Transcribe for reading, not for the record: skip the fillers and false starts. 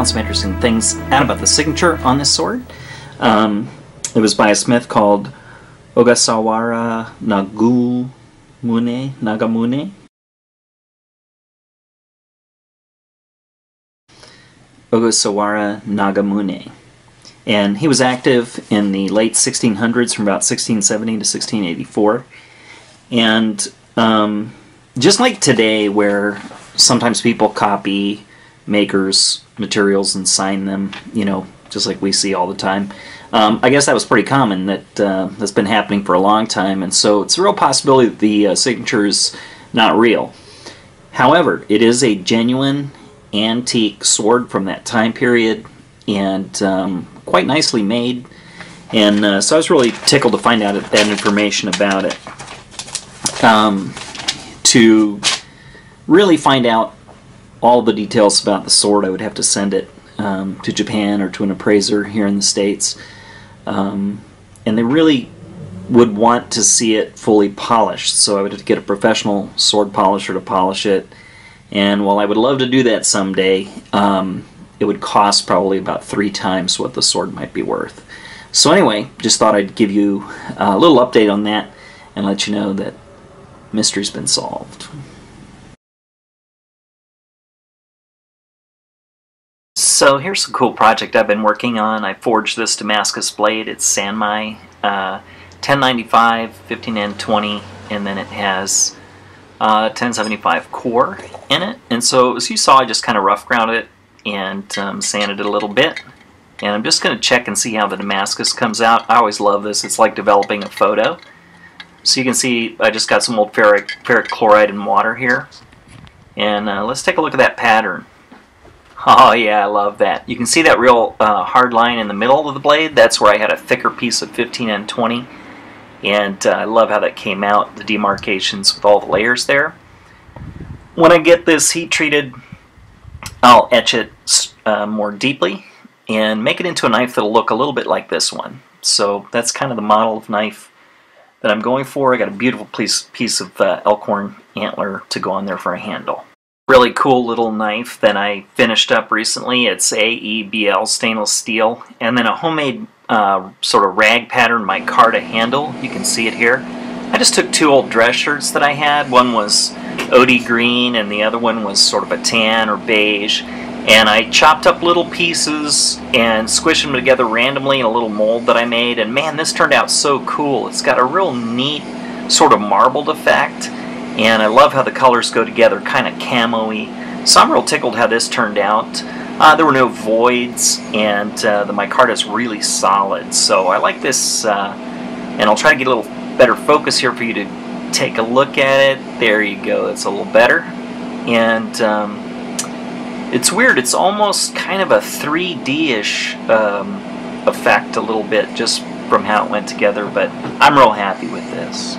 found some interesting things out about the signature on this sword. It was by a smith called Ogasawara Nagamune. Ogasawara Nagamune. And he was active in the late 1600s from about 1670 to 1684. And just like today, where sometimes people copy makers' materials and sign them, you know, just like we see all the time, I guess that was pretty common. That's been happening for a long time, and so it's a real possibility that the signature is not real. However, it is a genuine antique sword from that time period, and quite nicely made. And so I was really tickled to find out that information about it. To really find out all the details about the sword, I would have to send it to Japan or to an appraiser here in the States. And they really would want to see it fully polished, so I would have to get a professional sword polisher to polish it. And while I would love to do that someday, it would cost probably about 3 times what the sword might be worth. So anyway, just thought I'd give you a little update on that and let you know that mystery's been solved. So here's a cool project I've been working on. I forged this Damascus blade. It's sanmai, 1095, 15N20, and then it has 1075 core in it. And so as you saw, I just kind of rough ground it and sanded it a little bit. And I'm just going to check and see how the Damascus comes out. I always love this. It's like developing a photo. So you can see I just got some old ferric chloride and water here. And let's take a look at that pattern. Oh yeah, I love that. You can see that real hard line in the middle of the blade. That's where I had a thicker piece of 15N20. And I love how that came out, the demarcations with all the layers there. When I get this heat treated, I'll etch it more deeply and make it into a knife that'll look a little bit like this one. So that's kind of the model of knife that I'm going for. I got a beautiful piece of elk horn antler to go on there for a handle. Really cool little knife that I finished up recently. It's AEB-L stainless steel, and then a homemade sort of rag pattern micarta handle. You can see it here. I just took 2 old dress shirts that I had. One was OD green and the other one was sort of a tan or beige. And I chopped up little pieces and squished them together randomly in a little mold that I made. And man, this turned out so cool. It's got a real neat sort of marbled effect. And I love how the colors go together, kind of camo-y. So I'm real tickled how this turned out. There were no voids, and the micarta is really solid. So I like this, and I'll try to get a little better focus here for you to take a look at it. There you go, it's a little better. And it's weird, it's almost kind of a 3D-ish effect a little bit, just from how it went together, but I'm real happy with this.